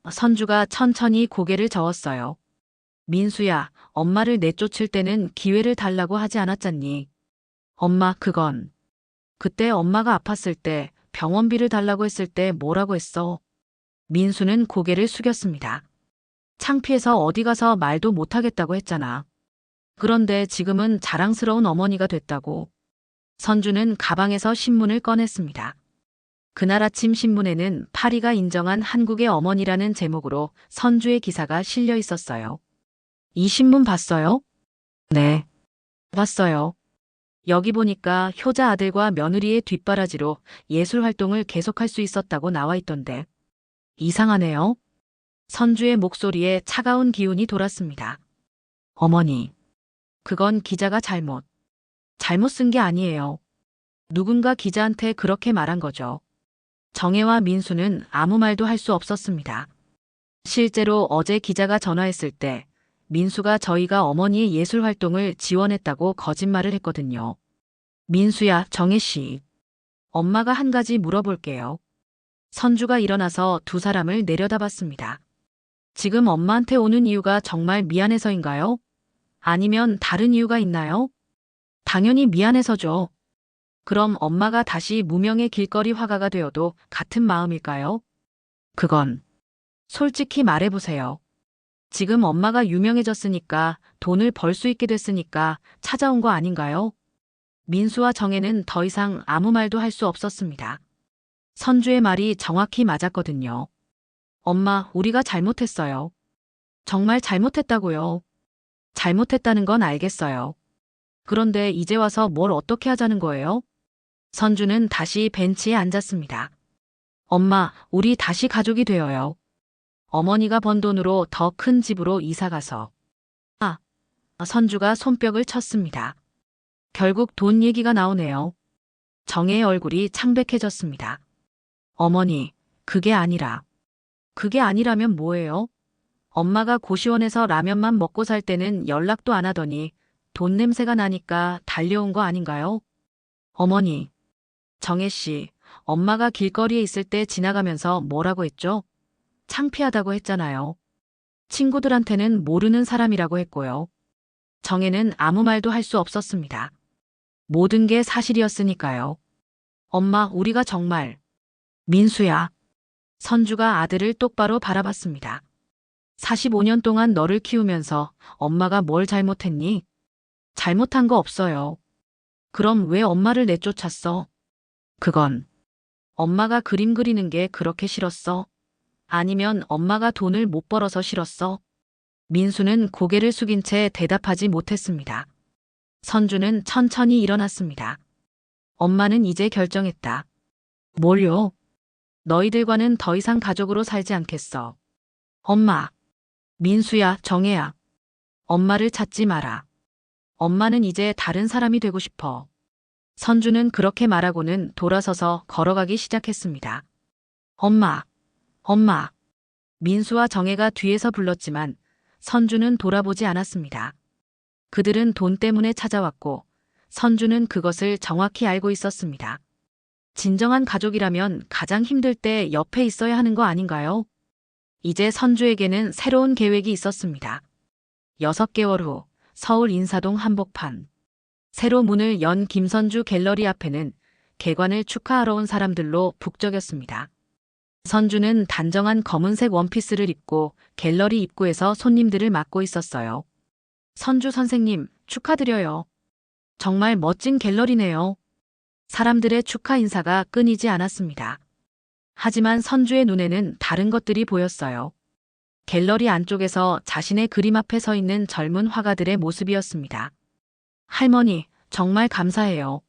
S1: 선주가 천천히 고개를 저었어요. 민수야, 엄마를 내쫓을 때는 기회를 달라고 하지 않았잖니. 엄마, 그건. 그때 엄마가 아팠을 때 병원비를 달라고 했을 때 뭐라고 했어? 민수는 고개를 숙였습니다. 창피해서 어디 가서 말도 못하겠다고 했잖아. 그런데 지금은 자랑스러운 어머니가 됐다고. 선주는 가방에서 신문을 꺼냈습니다. 그날 아침 신문에는 파리가 인정한 한국의 어머니라는 제목으로 선주의 기사가 실려 있었어요. 이 신문 봤어요? 네, 봤어요. 여기 보니까 효자 아들과 며느리의 뒷바라지로 예술 활동을 계속할 수 있었다고 나와 있던데. 이상하네요. 선주의 목소리에 차가운 기운이 돌았습니다. 어머니, 그건 기자가 잘못 쓴 게 아니에요. 누군가 기자한테 그렇게 말한 거죠. 정혜와 민수는 아무 말도 할 수 없었습니다. 실제로 어제 기자가 전화했을 때 민수가 저희가 어머니의 예술 활동을 지원했다고 거짓말을 했거든요. 민수야, 정혜 씨. 엄마가 한 가지 물어볼게요. 선주가 일어나서 두 사람을 내려다봤습니다. 지금 엄마한테 오는 이유가 정말 미안해서인가요? 아니면 다른 이유가 있나요? 당연히 미안해서죠. 그럼 엄마가 다시 무명의 길거리 화가가 되어도 같은 마음일까요? 그건 솔직히 말해보세요. 지금 엄마가 유명해졌으니까 돈을 벌 수 있게 됐으니까 찾아온 거 아닌가요? 민수와 정혜는 더 이상 아무 말도 할 수 없었습니다. 선주의 말이 정확히 맞았거든요. 엄마, 우리가 잘못했어요. 정말 잘못했다고요. 잘못했다는 건 알겠어요. 그런데 이제 와서 뭘 어떻게 하자는 거예요? 선주는 다시 벤치에 앉았습니다. 엄마, 우리 다시 가족이 되어요. 어머니가 번 돈으로 더 큰 집으로 이사가서. 선주가 손뼉을 쳤습니다. 결국 돈 얘기가 나오네요. 정혜의 얼굴이 창백해졌습니다. 어머니, 그게 아니라면 뭐예요? 엄마가 고시원에서 라면만 먹고 살 때는 연락도 안 하더니 돈 냄새가 나니까 달려온 거 아닌가요? 어머니, 정혜 씨, 엄마가 길거리에 있을 때 지나가면서 뭐라고 했죠? 창피하다고 했잖아요. 친구들한테는 모르는 사람이라고 했고요. 정혜는 아무 말도 할 수 없었습니다. 모든 게 사실이었으니까요. 엄마, 우리가 정말. 민수야. 선주가 아들을 똑바로 바라봤습니다. 45년 동안 너를 키우면서 엄마가 뭘 잘못했니? 잘못한 거 없어요. 그럼 왜 엄마를 내쫓았어? 그건 엄마가 그림 그리는 게 그렇게 싫었어? 아니면 엄마가 돈을 못 벌어서 싫었어? 민수는 고개를 숙인 채 대답하지 못했습니다. 선주는 천천히 일어났습니다. 엄마는 이제 결정했다. 뭘요? 너희들과는 더 이상 가족으로 살지 않겠어. 엄마. 민수야, 정혜야. 엄마를 찾지 마라. 엄마는 이제 다른 사람이 되고 싶어. 선주는 그렇게 말하고는 돌아서서 걸어가기 시작했습니다. 엄마. 엄마. 민수와 정혜가 뒤에서 불렀지만 선주는 돌아보지 않았습니다. 그들은 돈 때문에 찾아왔고 선주는 그것을 정확히 알고 있었습니다. 진정한 가족이라면 가장 힘들 때 옆에 있어야 하는 거 아닌가요? 이제 선주에게는 새로운 계획이 있었습니다. 6개월 후 서울 인사동 한복판. 새로 문을 연 김선주 갤러리 앞에는 개관을 축하하러 온 사람들로 북적였습니다. 선주는 단정한 검은색 원피스를 입고 갤러리 입구에서 손님들을 맞고 있었어요. 선주 선생님, 축하드려요. 정말 멋진 갤러리네요. 사람들의 축하 인사가 끊이지 않았습니다. 하지만 선주의 눈에는 다른 것들이 보였어요. 갤러리 안쪽에서 자신의 그림 앞에 서 있는 젊은 화가들의 모습이었습니다. 할머니, 정말 감사해요.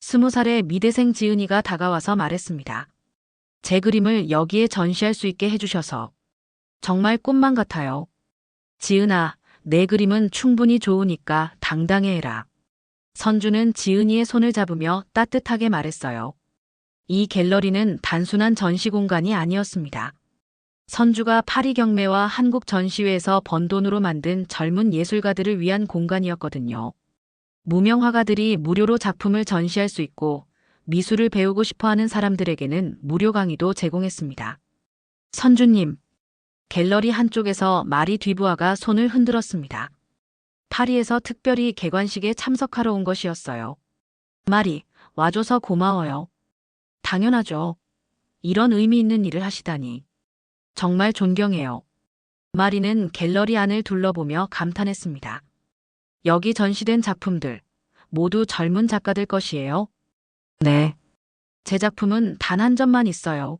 S1: 20살의 미대생 지은이가 다가와서 말했습니다. 제 그림을 여기에 전시할 수 있게 해주셔서 정말 꿈만 같아요. 지은아, 내 그림은 충분히 좋으니까 당당해 해라. 선주는 지은이의 손을 잡으며 따뜻하게 말했어요. 이 갤러리는 단순한 전시 공간이 아니었습니다. 선주가 파리 경매와 한국 전시회에서 번 돈으로 만든 젊은 예술가들을 위한 공간이었거든요. 무명 화가들이 무료로 작품을 전시할 수 있고 미술을 배우고 싶어하는 사람들에게는 무료 강의도 제공했습니다. 선주님, 갤러리 한쪽에서 마리 듀부아가 손을 흔들었습니다. 파리에서 특별히 개관식에 참석하러 온 것이었어요. 마리, 와줘서 고마워요. 당연하죠. 이런 의미 있는 일을 하시다니. 정말 존경해요. 마리는 갤러리 안을 둘러보며 감탄했습니다. 여기 전시된 작품들 모두 젊은 작가들 것이에요? 네. 제 작품은 단 한 점만 있어요.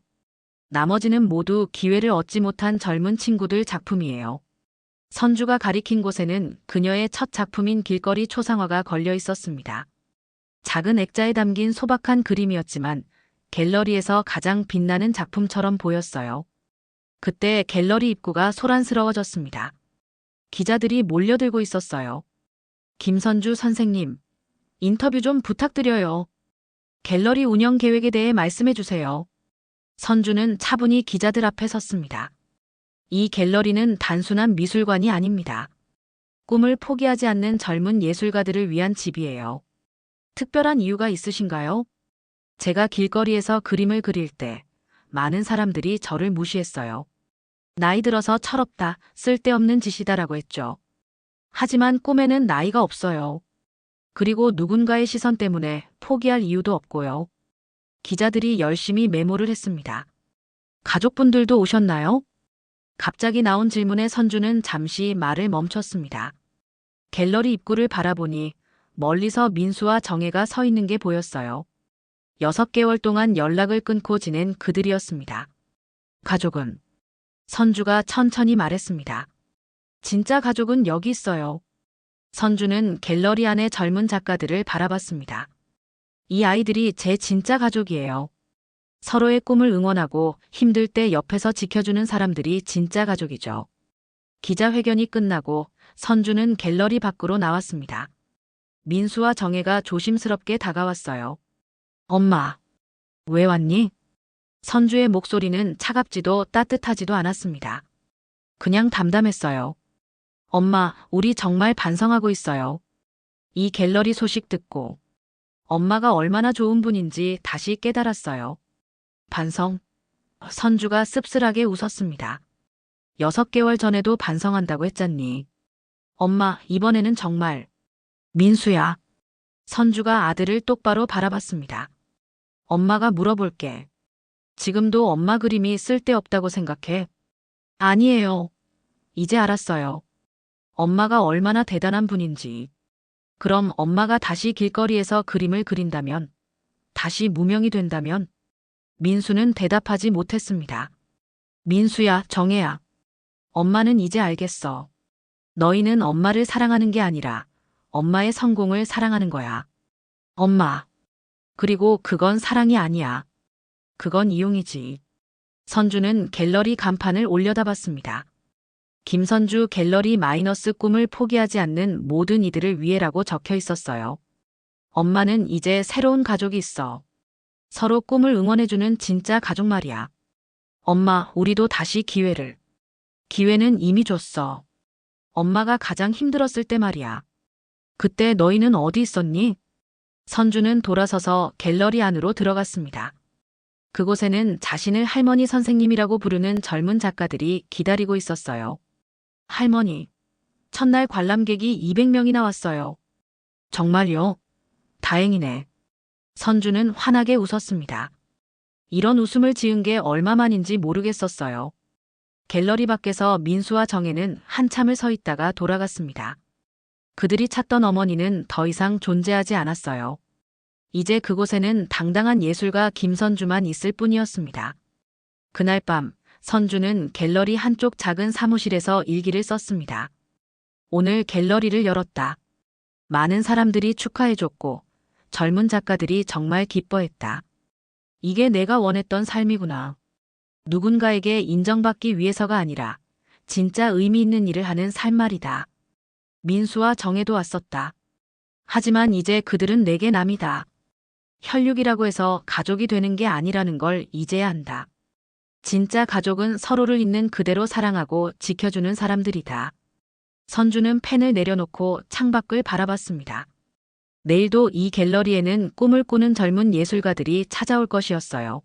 S1: 나머지는 모두 기회를 얻지 못한 젊은 친구들 작품이에요. 선주가 가리킨 곳에는 그녀의 첫 작품인 길거리 초상화가 걸려 있었습니다. 작은 액자에 담긴 소박한 그림이었지만 갤러리에서 가장 빛나는 작품처럼 보였어요. 그때 갤러리 입구가 소란스러워졌습니다. 기자들이 몰려들고 있었어요. 김선주 선생님, 인터뷰 좀 부탁드려요. 갤러리 운영 계획에 대해 말씀해 주세요. 선주는 차분히 기자들 앞에 섰습니다. 이 갤러리는 단순한 미술관이 아닙니다. 꿈을 포기하지 않는 젊은 예술가들을 위한 집이에요. 특별한 이유가 있으신가요? 제가 길거리에서 그림을 그릴 때 많은 사람들이 저를 무시했어요. 나이 들어서 철없다, 쓸데없는 짓이다라고 했죠. 하지만 꿈에는 나이가 없어요. 그리고 누군가의 시선 때문에 포기할 이유도 없고요. 기자들이 열심히 메모를 했습니다. 가족분들도 오셨나요? 갑자기 나온 질문에 선주는 잠시 말을 멈췄습니다. 갤러리 입구를 바라보니 멀리서 민수와 정혜가 서 있는 게 보였어요. 6개월 동안 연락을 끊고 지낸 그들이었습니다. 가족은? 선주가 천천히 말했습니다. 진짜 가족은 여기 있어요. 선주는 갤러리 안의 젊은 작가들을 바라봤습니다. 이 아이들이 제 진짜 가족이에요. 서로의 꿈을 응원하고 힘들 때 옆에서 지켜주는 사람들이 진짜 가족이죠. 기자회견이 끝나고 선주는 갤러리 밖으로 나왔습니다. 민수와 정혜가 조심스럽게 다가왔어요. 엄마, 왜 왔니? 선주의 목소리는 차갑지도 따뜻하지도 않았습니다. 그냥 담담했어요. 엄마, 우리 정말 반성하고 있어요. 이 갤러리 소식 듣고 엄마가 얼마나 좋은 분인지 다시 깨달았어요. 반성? 선주가 씁쓸하게 웃었습니다. 6개월 전에도 반성한다고 했잖니. 엄마, 이번에는 정말. 민수야. 선주가 아들을 똑바로 바라봤습니다. 엄마가 물어볼게. 지금도 엄마 그림이 쓸데없다고 생각해? 아니에요. 이제 알았어요. 엄마가 얼마나 대단한 분인지. 그럼 엄마가 다시 길거리에서 그림을 그린다면, 다시 무명이 된다면? 민수는 대답하지 못했습니다. 민수야, 정혜야. 엄마는 이제 알겠어. 너희는 엄마를 사랑하는 게 아니라 엄마의 성공을 사랑하는 거야. 엄마. 그리고 그건 사랑이 아니야. 그건 이용이지. 선주는 갤러리 간판을 올려다봤습니다. 김선주 갤러리 마이너스 꿈을 포기하지 않는 모든 이들을 위해라고 적혀 있었어요. 엄마는 이제 새로운 가족이 있어. 서로 꿈을 응원해주는 진짜 가족 말이야. 엄마, 우리도 다시 기회를. 기회는 이미 줬어. 엄마가 가장 힘들었을 때 말이야. 그때 너희는 어디 있었니? 선주는 돌아서서 갤러리 안으로 들어갔습니다. 그곳에는 자신을 할머니 선생님이라고 부르는 젊은 작가들이 기다리고 있었어요. 할머니, 첫날 관람객이 200명이나 왔어요. 정말요? 다행이네. 선주는 환하게 웃었습니다. 이런 웃음을 지은 게 얼마만인지 모르겠었어요. 갤러리 밖에서 민수와 정혜는 한참을 서 있다가 돌아갔습니다. 그들이 찾던 어머니는 더 이상 존재하지 않았어요. 이제 그곳에는 당당한 예술가 김선주만 있을 뿐이었습니다. 그날 밤, 선주는 갤러리 한쪽 작은 사무실에서 일기를 썼습니다. 오늘 갤러리를 열었다. 많은 사람들이 축하해줬고 젊은 작가들이 정말 기뻐했다. 이게 내가 원했던 삶이구나. 누군가에게 인정받기 위해서가 아니라 진짜 의미 있는 일을 하는 삶 말이다. 민수와 정혜도 왔었다. 하지만 이제 그들은 내게 남이다. 혈육이라고 해서 가족이 되는 게 아니라는 걸 이제야 안다. 진짜 가족은 서로를 있는 그대로 사랑하고 지켜주는 사람들이다. 선주는 펜을 내려놓고 창밖을 바라봤습니다. 내일도 이 갤러리에는 꿈을 꾸는 젊은 예술가들이 찾아올 것이었어요.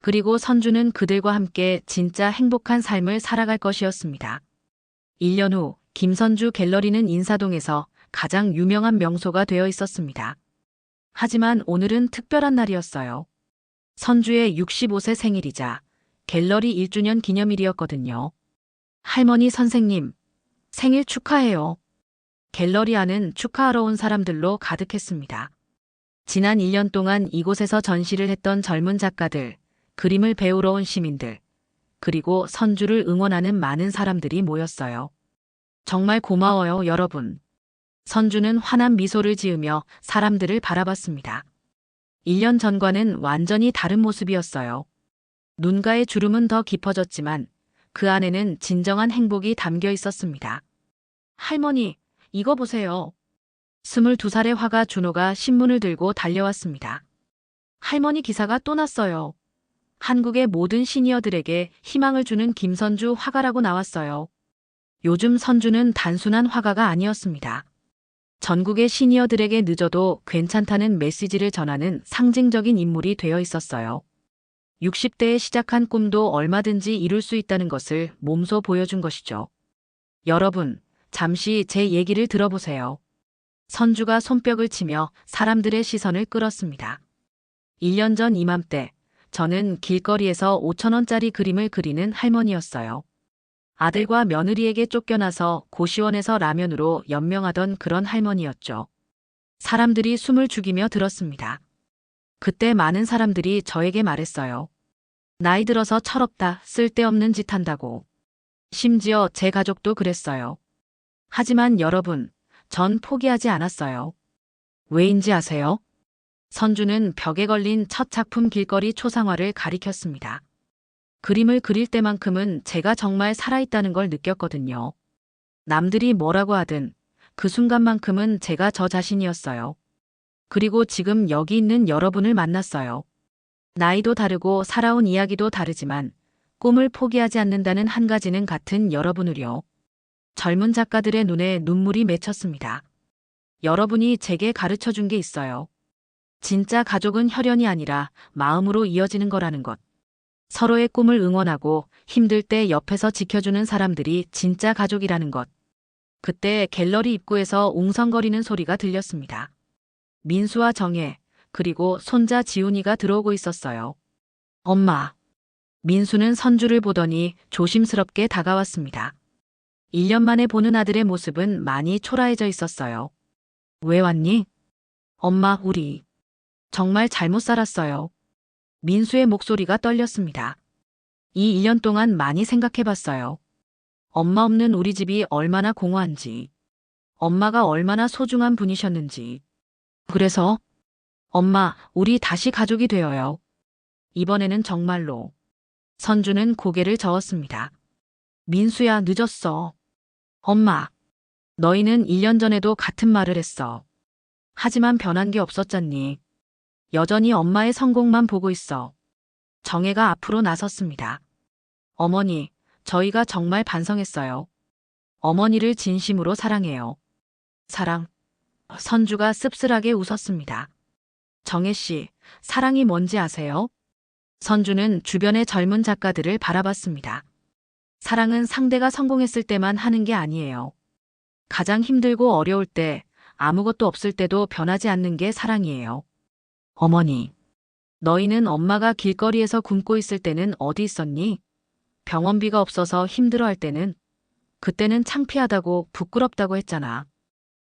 S1: 그리고 선주는 그들과 함께 진짜 행복한 삶을 살아갈 것이었습니다. 1년 후 김선주 갤러리는 인사동에서 가장 유명한 명소가 되어 있었습니다. 하지만 오늘은 특별한 날이었어요. 선주의 65세 생일이자 갤러리 1주년 기념일이었거든요. 할머니 선생님, 생일 축하해요. 갤러리 안은 축하하러 온 사람들로 가득했습니다. 지난 1년 동안 이곳에서 전시를 했던 젊은 작가들, 그림을 배우러 온 시민들, 그리고 선주를 응원하는 많은 사람들이 모였어요. 정말 고마워요, 여러분. 선주는 환한 미소를 지으며 사람들을 바라봤습니다. 1년 전과는 완전히 다른 모습이었어요. 눈가의 주름은 더 깊어졌지만 그 안에는 진정한 행복이 담겨 있었습니다. 할머니, 이거 보세요. 22살의 화가 준호가 신문을 들고 달려왔습니다. 할머니, 기사가 또 났어요. 한국의 모든 시니어들에게 희망을 주는 김선주 화가라고 나왔어요. 요즘 선주는 단순한 화가가 아니었습니다. 전국의 시니어들에게 늦어도 괜찮다는 메시지를 전하는 상징적인 인물이 되어 있었어요. 60대에 시작한 꿈도 얼마든지 이룰 수 있다는 것을 몸소 보여준 것이죠. 여러분, 잠시 제 얘기를 들어보세요. 선주가 손뼉을 치며 사람들의 시선을 끌었습니다. 1년 전 이맘때, 저는 길거리에서 5,000원짜리 그림을 그리는 할머니였어요. 아들과 며느리에게 쫓겨나서 고시원에서 라면으로 연명하던 그런 할머니였죠. 사람들이 숨을 죽이며 들었습니다. 그때 많은 사람들이 저에게 말했어요. 나이 들어서 철없다, 쓸데없는 짓 한다고. 심지어 제 가족도 그랬어요. 하지만 여러분, 전 포기하지 않았어요. 왜인지 아세요? 선주는 벽에 걸린 첫 작품 길거리 초상화를 가리켰습니다. 그림을 그릴 때만큼은 제가 정말 살아있다는 걸 느꼈거든요. 남들이 뭐라고 하든 그 순간만큼은 제가 저 자신이었어요. 그리고 지금 여기 있는 여러분을 만났어요. 나이도 다르고 살아온 이야기도 다르지만 꿈을 포기하지 않는다는 한 가지는 같은 여러분을요. 젊은 작가들의 눈에 눈물이 맺혔습니다. 여러분이 제게 가르쳐 준 게 있어요. 진짜 가족은 혈연이 아니라 마음으로 이어지는 거라는 것. 서로의 꿈을 응원하고 힘들 때 옆에서 지켜주는 사람들이 진짜 가족이라는 것. 그때 갤러리 입구에서 웅성거리는 소리가 들렸습니다. 민수와 정혜, 그리고 손자 지훈이가 들어오고 있었어요. 엄마. 민수는 선주를 보더니 조심스럽게 다가왔습니다. 1년 만에 보는 아들의 모습은 많이 초라해져 있었어요. 왜 왔니? 엄마, 우리 정말 잘못 살았어요. 민수의 목소리가 떨렸습니다. 이 1년 동안 많이 생각해봤어요. 엄마 없는 우리 집이 얼마나 공허한지, 엄마가 얼마나 소중한 분이셨는지. 그래서 엄마, 우리 다시 가족이 되어요. 이번에는 정말로. 선주는 고개를 저었습니다. 민수야, 늦었어. 엄마, 너희는 1년 전에도 같은 말을 했어. 하지만 변한 게 없었잖니. 여전히 엄마의 성공만 보고 있어. 정혜가 앞으로 나섰습니다. 어머니, 저희가 정말 반성했어요. 어머니를 진심으로 사랑해요. 사랑. 선주가 씁쓸하게 웃었습니다. 정혜 씨, 사랑이 뭔지 아세요? 선주는 주변의 젊은 작가들을 바라봤습니다. 사랑은 상대가 성공했을 때만 하는 게 아니에요. 가장 힘들고 어려울 때, 아무것도 없을 때도 변하지 않는 게 사랑이에요. 어머니, 너희는 엄마가 길거리에서 굶고 있을 때는 어디 있었니? 병원비가 없어서 힘들어할 때는? 그때는 창피하다고 부끄럽다고 했잖아.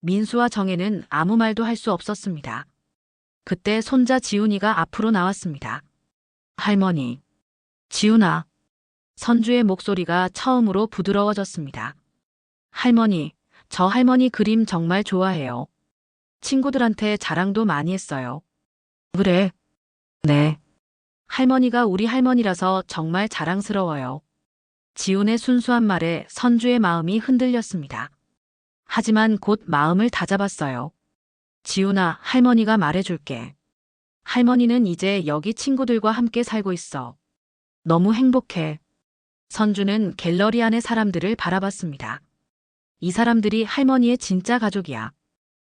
S1: 민수와 정혜는 아무 말도 할 수 없었습니다. 그때 손자 지훈이가 앞으로 나왔습니다. 할머니, 지훈아. 선주의 목소리가 처음으로 부드러워졌습니다. 할머니, 저 할머니 그림 정말 좋아해요. 친구들한테 자랑도 많이 했어요. 그래? 네. 할머니가 우리 할머니라서 정말 자랑스러워요. 지훈의 순수한 말에 선주의 마음이 흔들렸습니다. 하지만 곧 마음을 다잡았어요. 지훈아, 할머니가 말해줄게. 할머니는 이제 여기 친구들과 함께 살고 있어. 너무 행복해. 선주는 갤러리 안의 사람들을 바라봤습니다. 이 사람들이 할머니의 진짜 가족이야.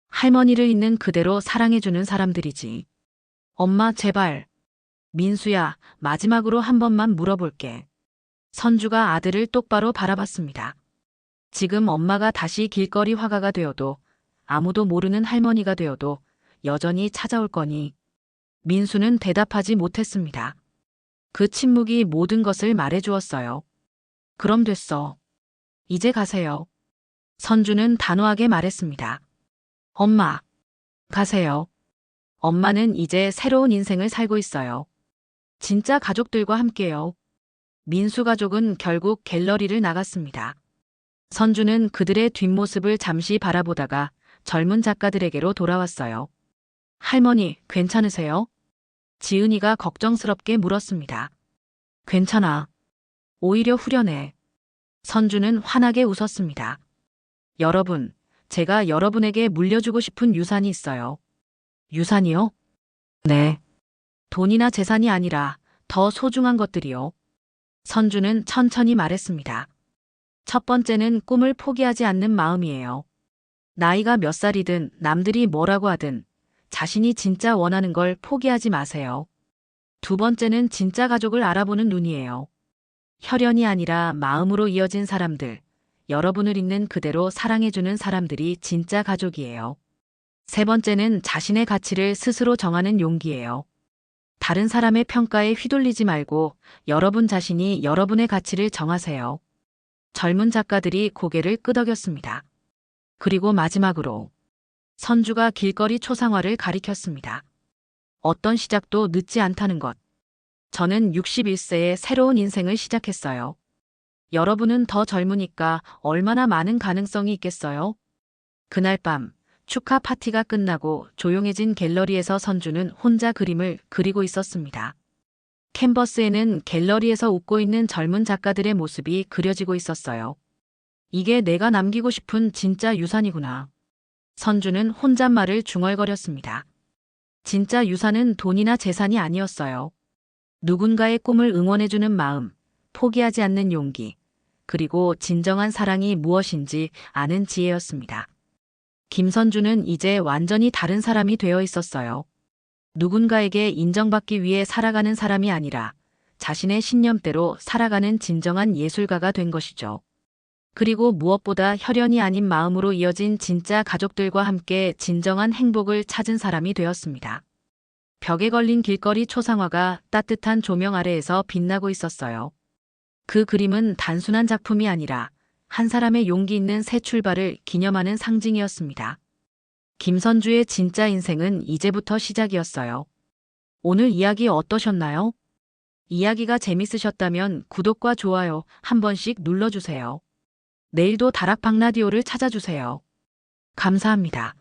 S1: 할머니를 있는 그대로 사랑해주는 사람들이지. 엄마, 제발. 민수야, 마지막으로 한 번만 물어볼게. 선주가 아들을 똑바로 바라봤습니다. 지금 엄마가 다시 길거리 화가가 되어도, 아무도 모르는 할머니가 되어도 여전히 찾아올 거니? 민수는 대답하지 못했습니다. 그 침묵이 모든 것을 말해주었어요. 그럼 됐어. 이제 가세요. 선주는 단호하게 말했습니다. 엄마, 가세요. 엄마는 이제 새로운 인생을 살고 있어요. 진짜 가족들과 함께요. 민수 가족은 결국 갤러리를 나갔습니다. 선주는 그들의 뒷모습을 잠시 바라보다가 젊은 작가들에게로 돌아왔어요. 할머니, 괜찮으세요? 지은이가 걱정스럽게 물었습니다. 괜찮아. 오히려 후련해. 선주는 환하게 웃었습니다. 여러분, 제가 여러분에게 물려주고 싶은 유산이 있어요. 유산이요? 네. 돈이나 재산이 아니라 더 소중한 것들이요. 선주는 천천히 말했습니다. 첫 번째는 꿈을 포기하지 않는 마음이에요. 나이가 몇 살이든 남들이 뭐라고 하든 자신이 진짜 원하는 걸 포기하지 마세요. 두 번째는 진짜 가족을 알아보는 눈이에요. 혈연이 아니라 마음으로 이어진 사람들, 여러분을 있는 그대로 사랑해주는 사람들이 진짜 가족이에요. 세 번째는 자신의 가치를 스스로 정하는 용기예요. 다른 사람의 평가에 휘둘리지 말고 여러분 자신이 여러분의 가치를 정하세요. 젊은 작가들이 고개를 끄덕였습니다. 그리고 마지막으로 선주가 길거리 초상화를 가리켰습니다. 어떤 시작도 늦지 않다는 것. 저는 61세에 새로운 인생을 시작했어요. 여러분은 더 젊으니까 얼마나 많은 가능성이 있겠어요? 그날 밤 축하 파티가 끝나고 조용해진 갤러리에서 선주는 혼자 그림을 그리고 있었습니다. 캔버스에는 갤러리에서 웃고 있는 젊은 작가들의 모습이 그려지고 있었어요. 이게 내가 남기고 싶은 진짜 유산이구나. 선주는 혼잣말을 중얼거렸습니다. 진짜 유산은 돈이나 재산이 아니었어요. 누군가의 꿈을 응원해주는 마음, 포기하지 않는 용기, 그리고 진정한 사랑이 무엇인지 아는 지혜였습니다. 김선주는 이제 완전히 다른 사람이 되어 있었어요. 누군가에게 인정받기 위해 살아가는 사람이 아니라 자신의 신념대로 살아가는 진정한 예술가가 된 것이죠. 그리고 무엇보다 혈연이 아닌 마음으로 이어진 진짜 가족들과 함께 진정한 행복을 찾은 사람이 되었습니다. 벽에 걸린 길거리 초상화가 따뜻한 조명 아래에서 빛나고 있었어요. 그 그림은 단순한 작품이 아니라 한 사람의 용기 있는 새 출발을 기념하는 상징이었습니다. 김선주의 진짜 인생은 이제부터 시작이었어요. 오늘 이야기 어떠셨나요? 이야기가 재밌으셨다면 구독과 좋아요 한 번씩 눌러주세요. 내일도 다락방 라디오를 찾아주세요. 감사합니다.